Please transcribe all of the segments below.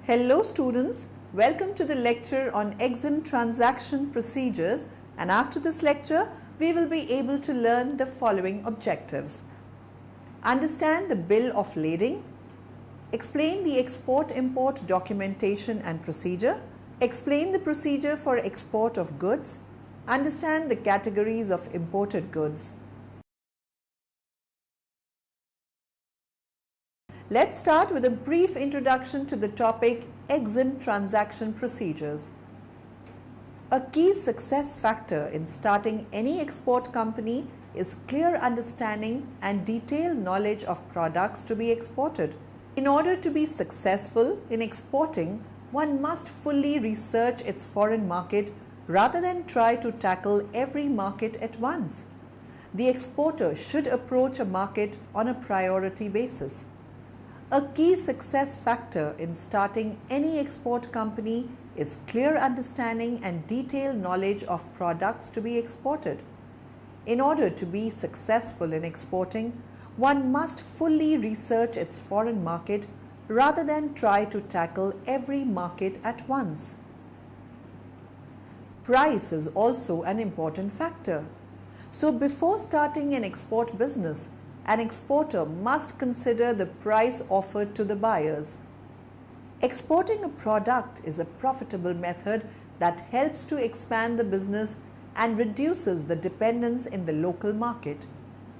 Hello students, welcome to the lecture on EXIM transaction procedures, and after this lecture we will be able to learn the following objectives. Understand the bill of lading, explain the export-import documentation and procedure, explain the procedure for export of goods, understand the categories of imported goods. Let's start with a brief introduction to the topic EXIM transaction procedures. A key success factor in starting any export company is clear understanding and detailed knowledge of products to be exported. In order to be successful in exporting, one must fully research its foreign market rather than try to tackle every market at once. The exporter should approach a market on a priority basis. A key success factor in starting any export company is clear understanding and detailed knowledge of products to be exported. In order to be successful in exporting, one must fully research its foreign market rather than try to tackle every market at once. Price is also an important factor. So before starting an export business, an exporter must consider the price offered to the buyers. Exporting a product is a profitable method that helps to expand the business and reduces the dependence in the local market.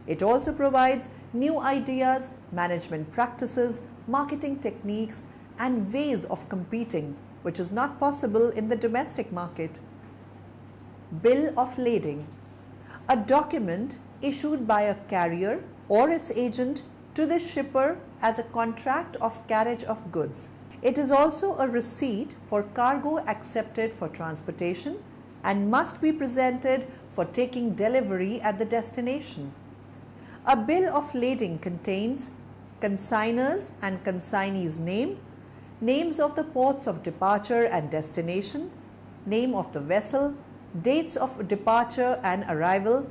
It also provides new ideas, management practices, marketing techniques, and ways of competing, which is not possible in the domestic market. Bill of lading. A document issued by a carrier or its agent to the shipper as a contract of carriage of goods. It is also a receipt for cargo accepted for transportation and must be presented for taking delivery at the destination. A bill of lading contains consignor's and consignee's name, names of the ports of departure and destination, name of the vessel, dates of departure and arrival,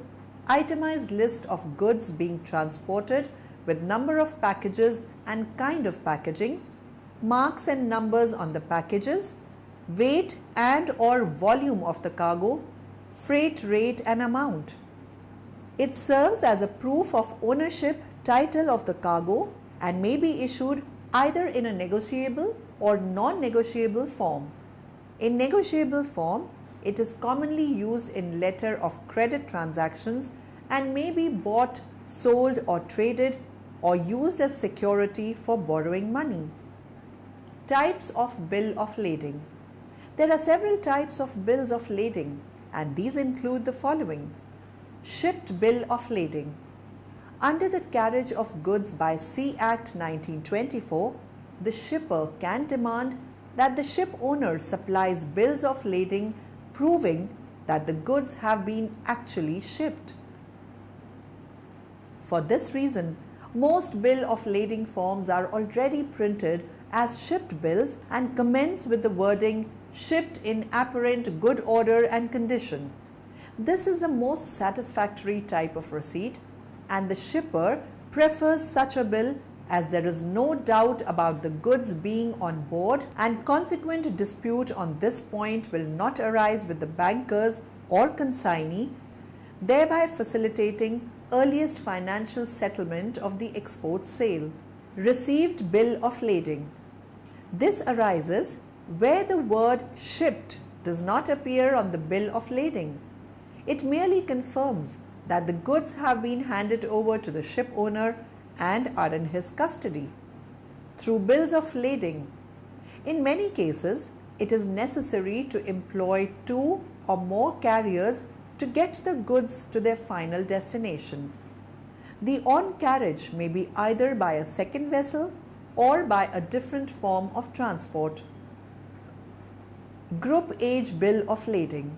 itemized list of goods being transported with number of packages and kind of packaging, marks and numbers on the packages, weight and or volume of the cargo, freight rate and amount. It serves as a proof of ownership title of the cargo and may be issued either in a negotiable or non-negotiable form. In negotiable form, it is commonly used in letter of credit transactions and may be bought, sold or traded or used as security for borrowing money. Types of bill of lading. There are several types of bills of lading, and these include the following. Shipped bill of lading. Under the Carriage of Goods by Sea Act 1924, the shipper can demand that the ship owner supplies bills of lading proving that the goods have been actually shipped. For this reason, most bill of lading forms are already printed as shipped bills and commence with the wording shipped in apparent good order and condition. This is the most satisfactory type of receipt, and the shipper prefers such a bill as there is no doubt about the goods being on board, and consequent dispute on this point will not arise with the bankers or consignee, thereby facilitating earliest financial settlement of the export sale. Received bill of lading. This arises where the word shipped does not appear on the bill of lading. It merely confirms that the goods have been handed over to the ship owner and are in his custody. Through bills of lading. In many cases, it is necessary to employ 2 or more carriers to get the goods to their final destination. The on-carriage may be either by a second vessel or by a different form of transport. Group age bill of lading.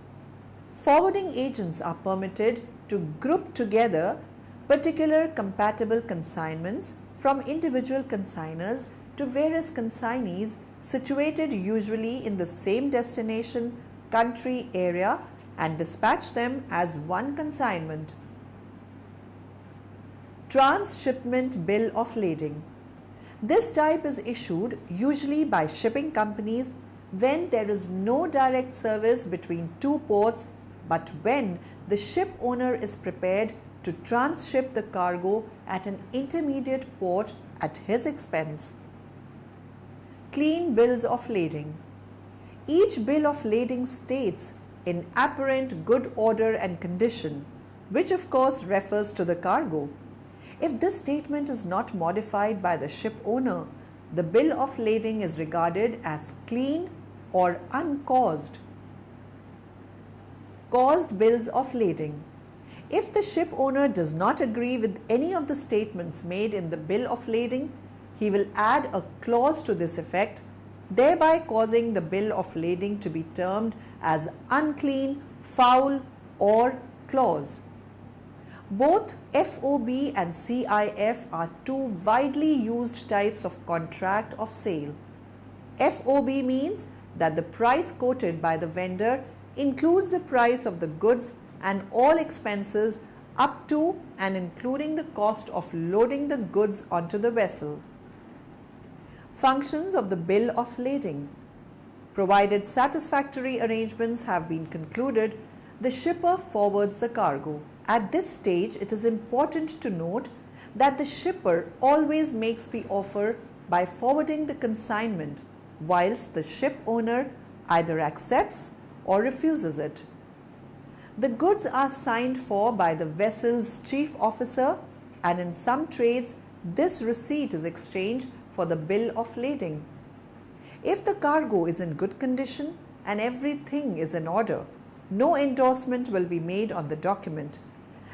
Forwarding agents are permitted to group together particular compatible consignments from individual consignors to various consignees situated usually in the same destination, country, area, and dispatch them as one consignment. Transshipment bill of lading. This type is issued usually by shipping companies when there is no direct service between two ports, but when the ship owner is prepared to transship the cargo at an intermediate port at his expense. Clean bills of lading. Each bill of lading states in apparent good order and condition, which of course refers to the cargo. If this statement is not modified by the ship owner, the bill of lading is regarded as clean or uncaused. Caused bills of lading. If the ship owner does not agree with any of the statements made in the bill of lading, he will add a clause to this effect, thereby causing the bill of lading to be termed as unclean, foul, or clause. Both FOB and CIF are two widely used types of contract of sale. FOB means that the price quoted by the vendor includes the price of the goods and all expenses up to and including the cost of loading the goods onto the vessel. Functions of the bill of lading. Provided satisfactory arrangements have been concluded, the shipper forwards the cargo. At this stage, it is important to note that the shipper always makes the offer by forwarding the consignment, whilst the ship owner either accepts or refuses it. The goods are signed for by the vessel's chief officer, and in some trades, this receipt is exchanged for the bill of lading. If the cargo is in good condition and everything is in order, no endorsement will be made on the document,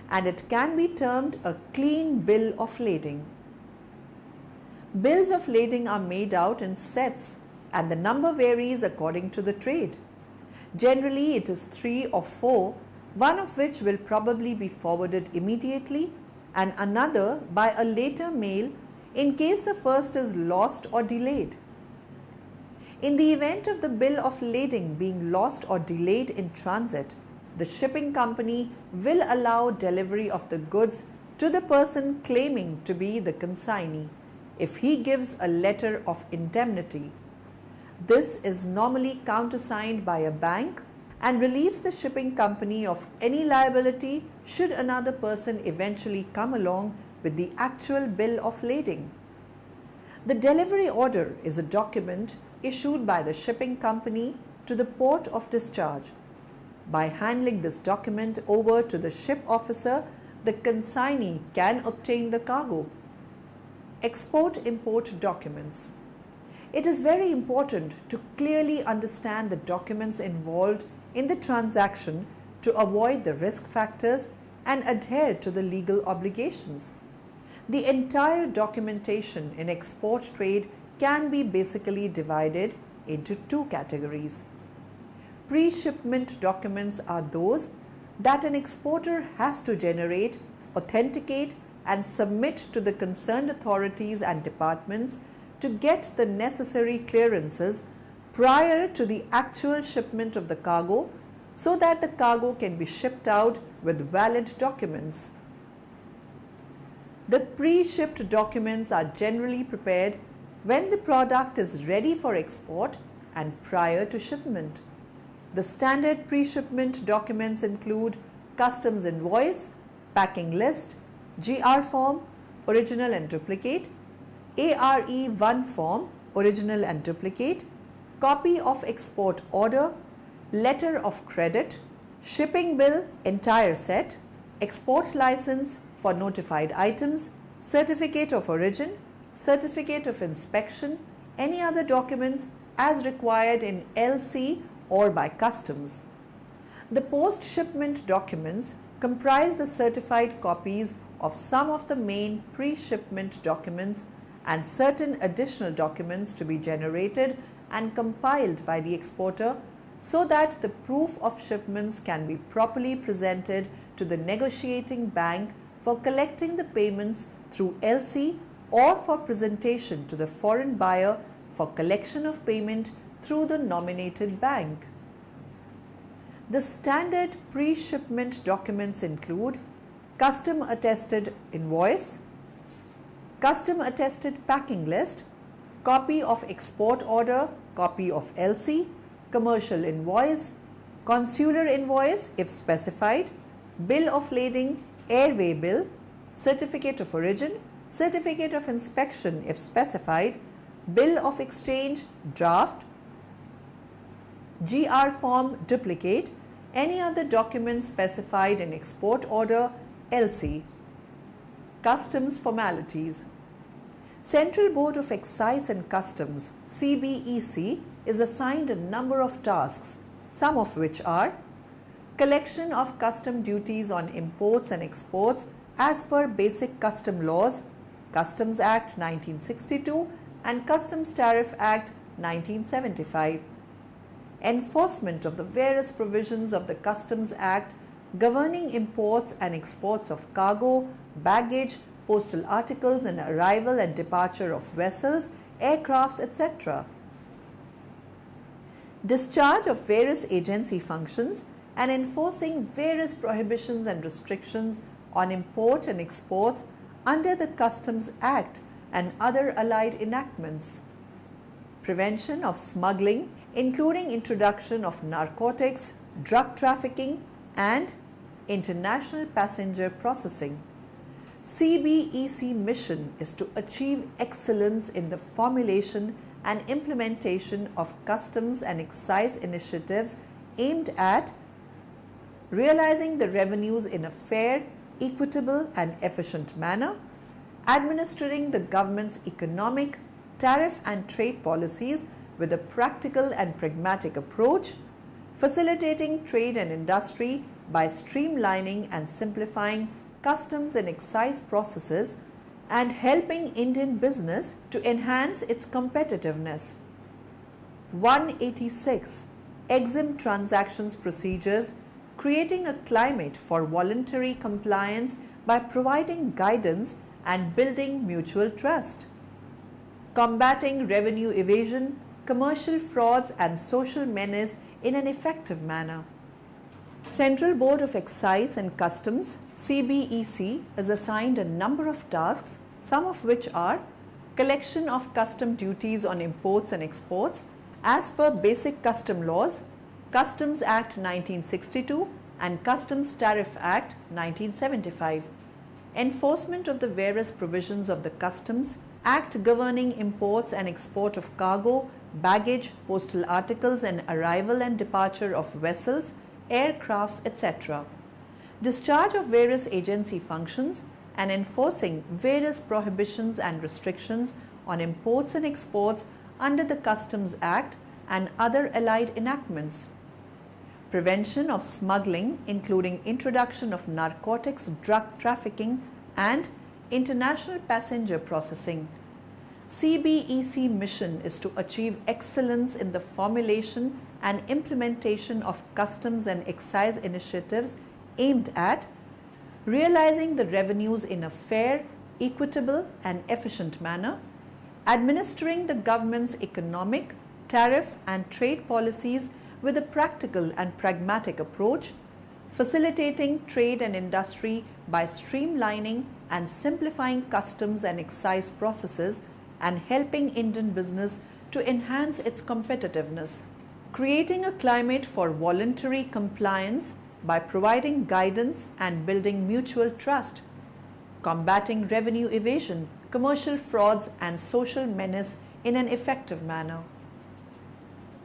and it can be termed a clean bill of lading. Bills of lading are made out in sets, and the number varies according to the trade. Generally, it is 3 or 4, one of which will probably be forwarded immediately and another by a later mail in case the first is lost or delayed. In the event of the bill of lading being lost or delayed in transit, the shipping company will allow delivery of the goods to the person claiming to be the consignee if he gives a letter of indemnity. This is normally countersigned by a bank and relieves the shipping company of any liability should another person eventually come along with the actual bill of lading. The delivery order is a document issued by the shipping company to the port of discharge. By handing this document over to the ship officer, the consignee can obtain the cargo. Export-import documents. It is very important to clearly understand the documents involved in the transaction to avoid the risk factors and adhere to the legal obligations. The entire documentation in export trade can be basically divided into two categories. Pre-shipment documents are those that an exporter has to generate, authenticate, and submit to the concerned authorities and departments to get the necessary clearances prior to the actual shipment of the cargo so that the cargo can be shipped out with valid documents. The pre-shipped documents are generally prepared when the product is ready for export and prior to shipment. The standard pre-shipment documents include customs invoice, packing list, GR form, original and duplicate, ARE1 form, original and duplicate, copy of export order, letter of credit, shipping bill, entire set, export license for notified items, certificate of origin, certificate of inspection, any other documents as required in LC or by customs. The post-shipment documents comprise the certified copies of some of the main pre-shipment documents and certain additional documents to be generated and compiled by the exporter so that the proof of shipments can be properly presented to the negotiating bank for collecting the payments through LC or for presentation to the foreign buyer for collection of payment through the nominated bank. The standard pre-shipment documents include custom attested invoice, custom attested packing list, copy of export order, copy of LC, commercial invoice, consular invoice if specified, bill of lading, airway bill, certificate of origin, certificate of inspection if specified, bill of exchange, draft, GR form duplicate, any other document specified in export order, LC. Customs formalities. Central Board of Excise and Customs CBEC is assigned a number of tasks, some of which are collection of custom duties on imports and exports as per Basic Custom Laws, Customs Act 1962 and Customs Tariff Act 1975. Enforcement of the various provisions of the Customs Act governing imports and exports of cargo, baggage, postal articles and arrival and departure of vessels, aircrafts, etc. Discharge of various agency functions and enforcing various prohibitions and restrictions on import and exports under the Customs Act and other allied enactments. Prevention of smuggling, including introduction of narcotics, drug trafficking and international passenger processing. CBEC mission is to achieve excellence in the formulation and implementation of customs and excise initiatives aimed at realizing the revenues in a fair, equitable and efficient manner, administering the government's economic, tariff and trade policies with a practical and pragmatic approach, facilitating trade and industry by streamlining and simplifying customs and excise processes and helping Indian business to enhance its competitiveness. 186. EXIM transactions procedures, creating a climate for voluntary compliance by providing guidance and building mutual trust. Combating revenue evasion, commercial frauds and social menace in an effective manner. Central Board of Excise and Customs CBEC is assigned a number of tasks, some of which are collection of custom duties on imports and exports as per Basic Custom Laws, Customs Act 1962 and Customs Tariff Act 1975. Enforcement of the various provisions of the Customs Act governing imports and export of cargo, baggage, postal articles and arrival and departure of vessels, aircrafts, etc. Discharge of various agency functions and enforcing various prohibitions and restrictions on imports and exports under the Customs Act and other allied enactments. Prevention of smuggling, including introduction of narcotics, drug trafficking and international passenger processing. CBEC mission is to achieve excellence in the formulation and implementation of customs and excise initiatives aimed at realizing the revenues in a fair, equitable and efficient manner, administering the government's economic, tariff and trade policies with a practical and pragmatic approach, facilitating trade and industry by streamlining and simplifying customs and excise processes and helping Indian business to enhance its competitiveness. Creating a climate for voluntary compliance by providing guidance and building mutual trust. Combating revenue evasion, commercial frauds and social menace in an effective manner.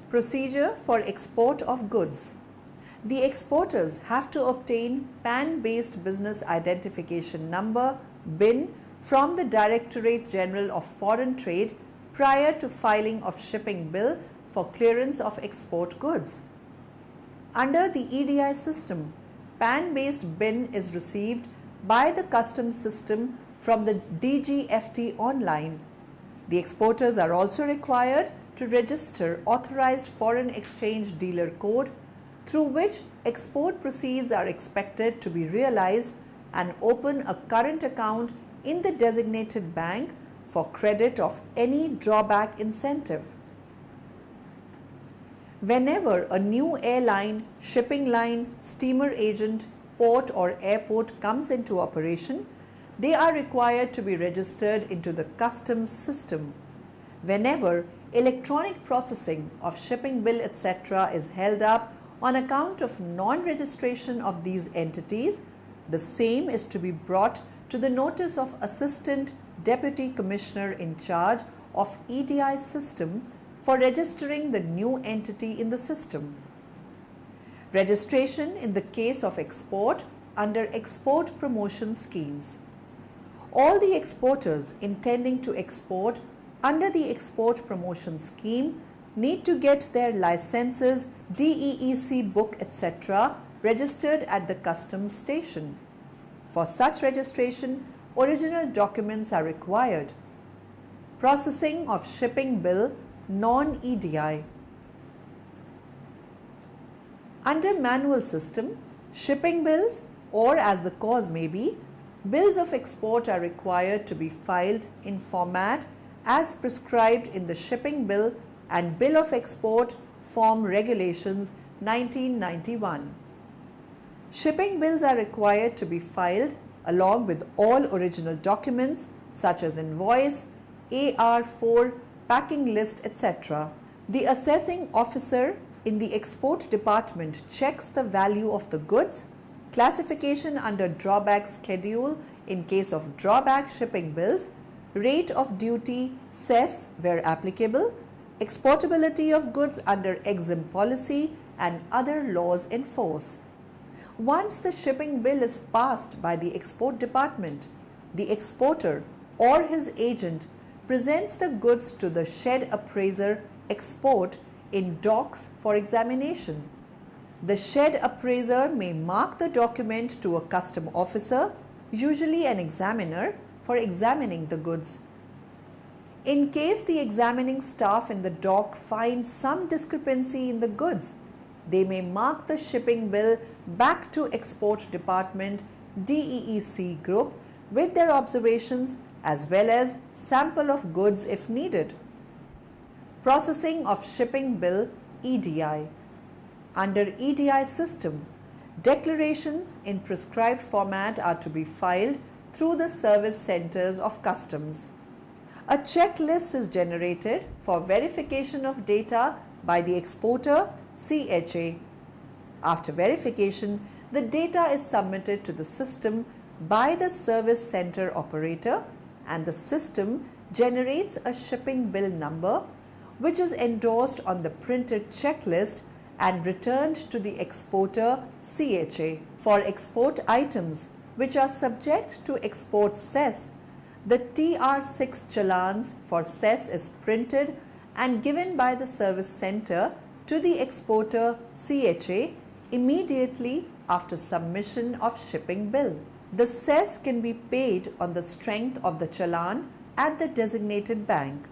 Procedure for export of goods. The exporters have to obtain PAN-based business identification number (BIN) from the Directorate General of Foreign Trade prior to filing of shipping bill for clearance of export goods. Under the EDI system, PAN-based BIN is received by the customs system from the DGFT online. The exporters are also required to register authorized foreign exchange dealer code through which export proceeds are expected to be realized and open a current account in the designated bank for credit of any drawback incentive. Whenever a new airline, shipping line, steamer agent, port or airport comes into operation, they are required to be registered into the customs system. Whenever electronic processing of shipping bill etc. is held up on account of non-registration of these entities, the same is to be brought to the notice of Assistant Deputy Commissioner in charge of EDI system for registering the new entity in the system. Registration in the case of export under export promotion schemes. All the exporters intending to export under the export promotion scheme need to get their licenses, DEEC book etc. registered at the customs station. For such registration, original documents are required. Processing of shipping bill non-EDI. Under manual system, shipping bills, or as the cause may be, bills of export are required to be filed in format as prescribed in the Shipping Bill and Bill of Export Form Regulations 1991. Shipping bills are required to be filed along with all original documents such as invoice, AR4, packing list, etc. The assessing officer in the export department checks the value of the goods, classification under drawback schedule in case of drawback shipping bills, rate of duty, cess where applicable, exportability of goods under EXIM policy and other laws in force. Once the shipping bill is passed by the export department, the exporter or his agent presents the goods to the shed appraiser export in docks for examination. The shed appraiser may mark the document to a custom officer, usually an examiner, for examining the goods. In case the examining staff in the dock finds some discrepancy in the goods, they may mark the shipping bill back to export department DEEC group with their observations as well as sample of goods if needed. Processing of shipping bill EDI. Under EDI system, declarations in prescribed format are to be filed through the service centers of customs. A checklist is generated for verification of data by the exporter CHA. After verification, the data is submitted to the system by the service center operator and the system generates a shipping bill number which is endorsed on the printed checklist and returned to the exporter CHA. For export items which are subject to export cess, the TR6 challans for cess is printed and given by the service center to the exporter CHA immediately after submission of shipping bill. The cess can be paid on the strength of the challan at the designated bank.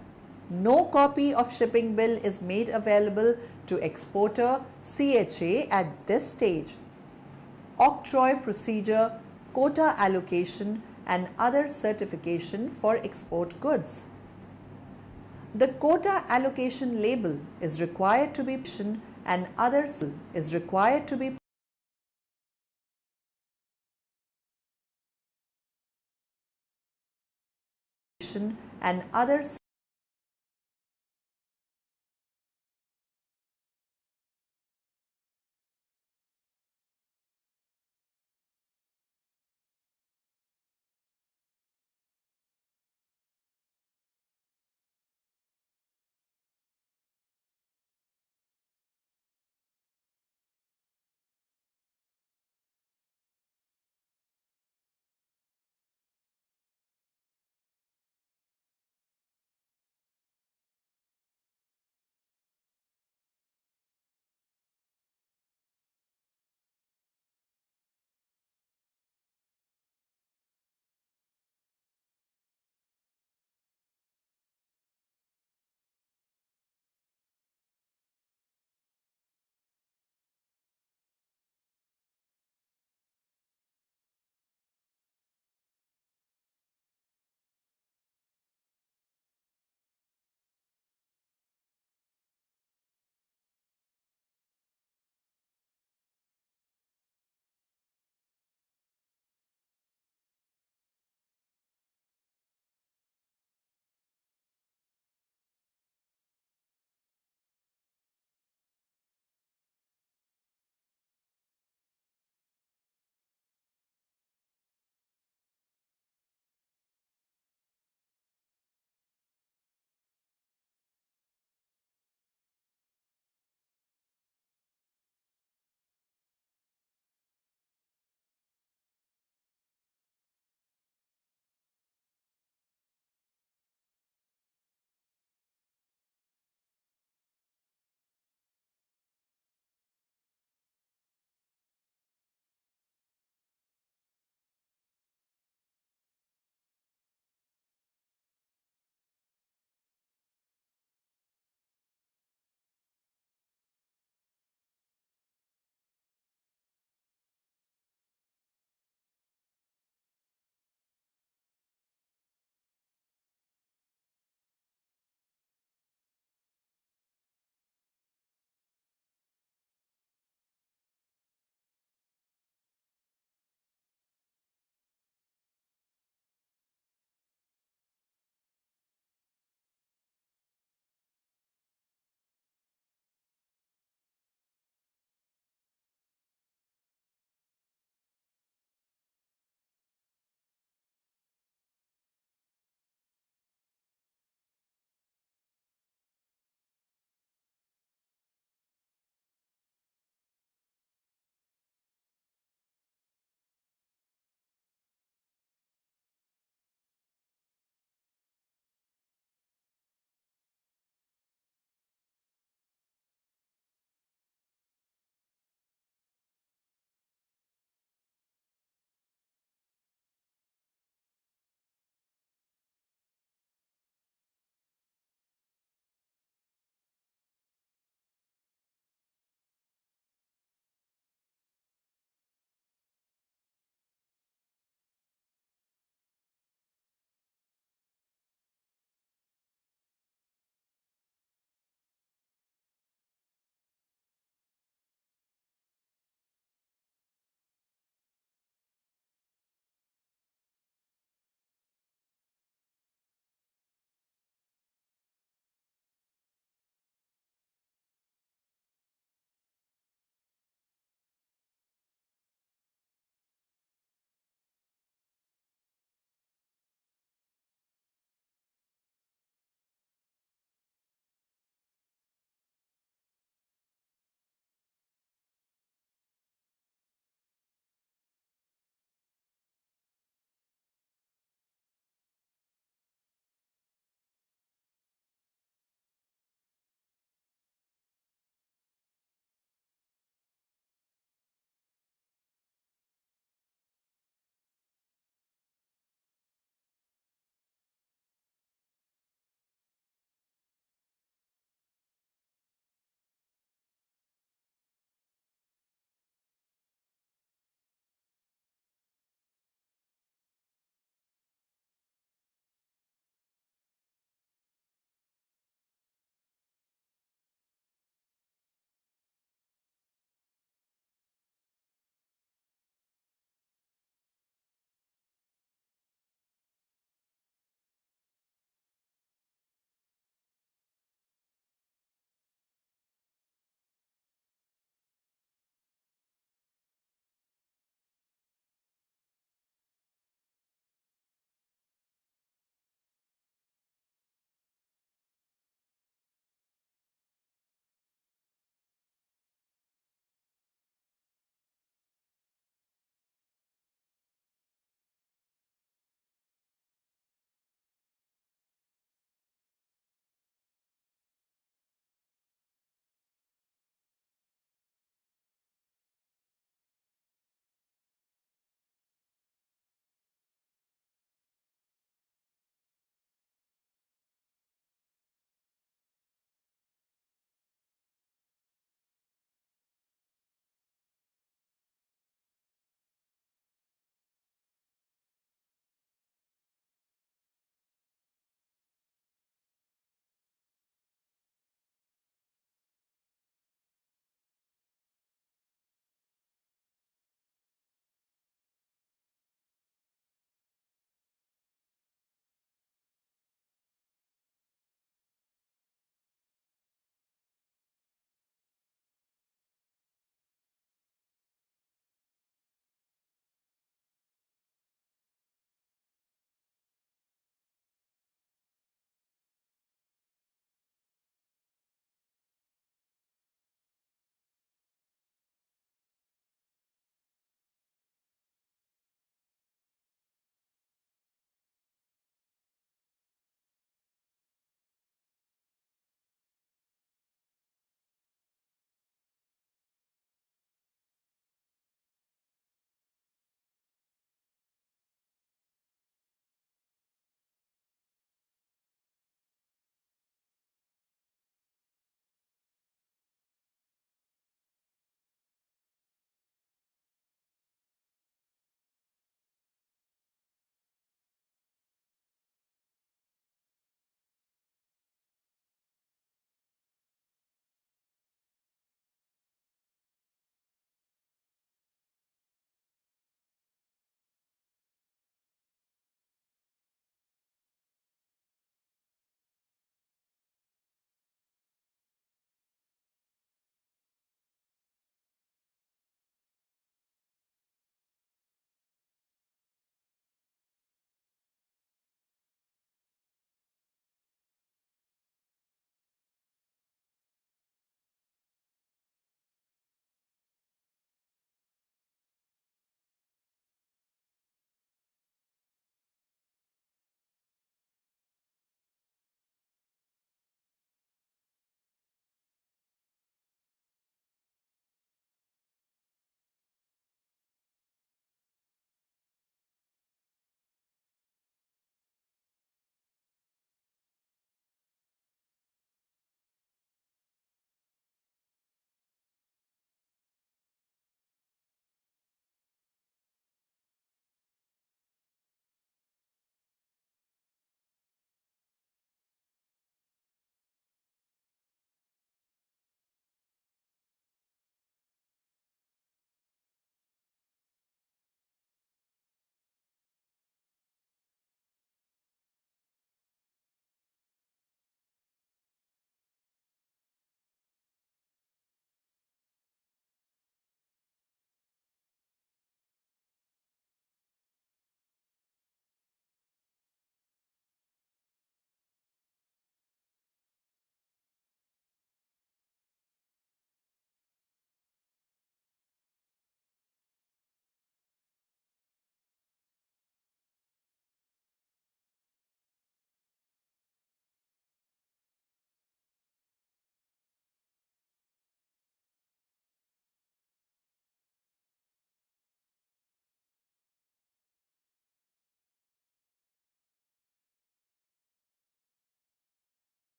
No copy of shipping bill is made available to exporter CHA at this stage. Octroi procedure, quota allocation and other certification for export goods. The quota allocation label is required to be and others is required to be and others